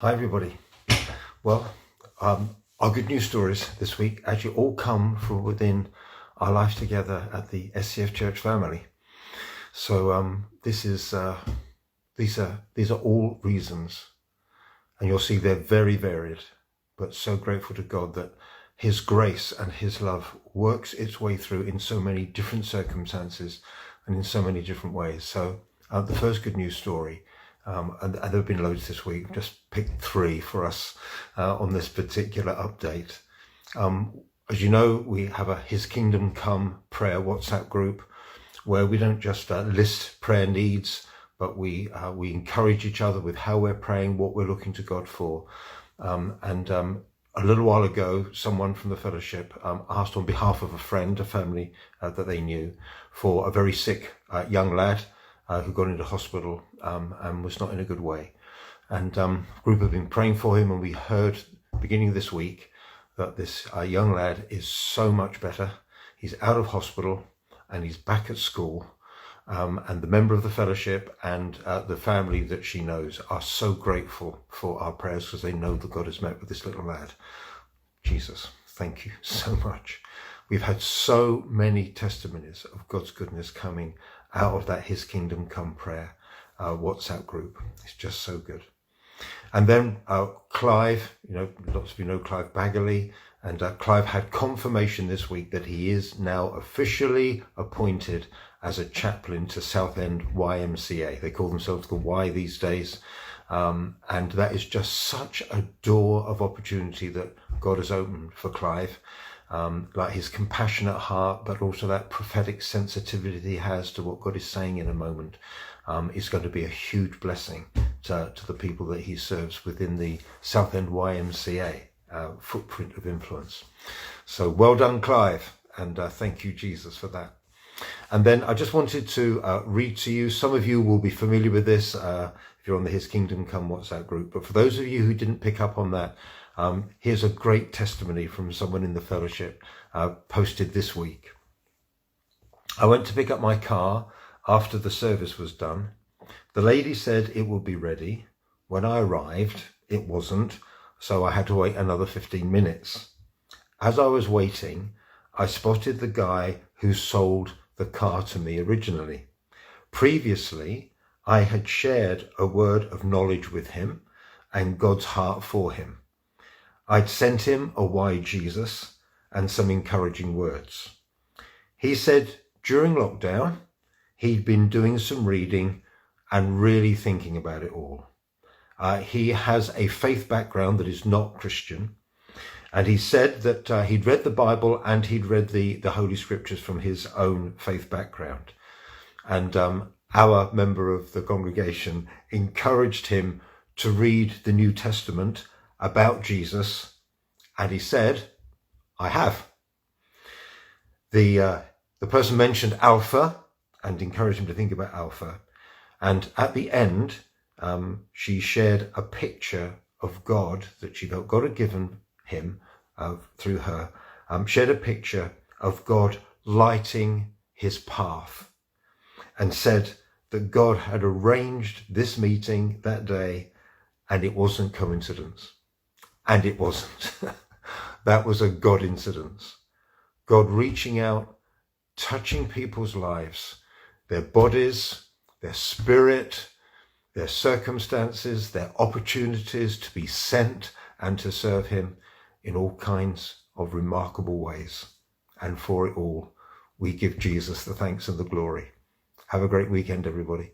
Hi everybody. Well, our good news stories this week actually all come from within our life together at the SCF Church family. So these are all reasons, and you'll see they're very varied, but so grateful to God that His grace and His love works its way through in so many different circumstances and in so many different ways. So the first good news story. And there have been loads this week. Just picked three for us on this particular update. As you know, we have a His Kingdom Come prayer WhatsApp group where we don't just list prayer needs, but we encourage each other with how we're praying, what we're looking to God for. A little while ago, someone from the fellowship asked on behalf of a friend, a family that they knew, for a very sick young lad who got into hospital and was not in a good way. And a group have been praying for him, and we heard beginning of this week that this young lad is so much better. He's out of hospital and he's back at school. And the member of the fellowship and the family that she knows are so grateful for our prayers because they know that God has met with this little lad. Jesus, thank you so much. We've had so many testimonies of God's goodness coming out of that His Kingdom Come prayer WhatsApp group. It's just so good. And then Clive, lots of you know Clive Baggerly, and Clive had confirmation this week that he is now officially appointed as a chaplain to Southend YMCA. They call themselves the Y these days. And that is just such a door of opportunity that God has opened for Clive. Like his compassionate heart, but also that prophetic sensitivity he has to what God is saying in a moment, is going to be a huge blessing to the people that he serves within the Southend YMCA footprint of influence. So well done, Clive, and thank you, Jesus, for that. And then I just wanted to read to you. Some of you will be familiar with this if you're on the His Kingdom Come WhatsApp group, but for those of you who didn't pick up on that, here's a great testimony from someone in the fellowship posted this week. I went to pick up my car after the service was done. The lady said it would be ready. When I arrived, it wasn't, so I had to wait another 15 minutes. As I was waiting, I spotted the guy who sold the car to me originally. Previously, I had shared a word of knowledge with him and God's heart for him. I'd sent him a why Jesus and some encouraging words. He said during lockdown, he'd been doing some reading and really thinking about it all. He has a faith background that is not Christian. And he said that he'd read the Bible and he'd read the Holy Scriptures from his own faith background. And our member of the congregation encouraged him to read the New Testament about Jesus, and he said, I have. The person mentioned Alpha and encouraged him to think about Alpha. And at the end, she shared a picture of God that she felt God had given him through her, shared a picture of God lighting his path, and said that God had arranged this meeting that day, and it wasn't coincidence. And it wasn't. That was a God incidence. God reaching out, touching people's lives, their bodies, their spirit, their circumstances, their opportunities to be sent and to serve him in all kinds of remarkable ways. And for it all, we give Jesus the thanks and the glory. Have a great weekend, everybody.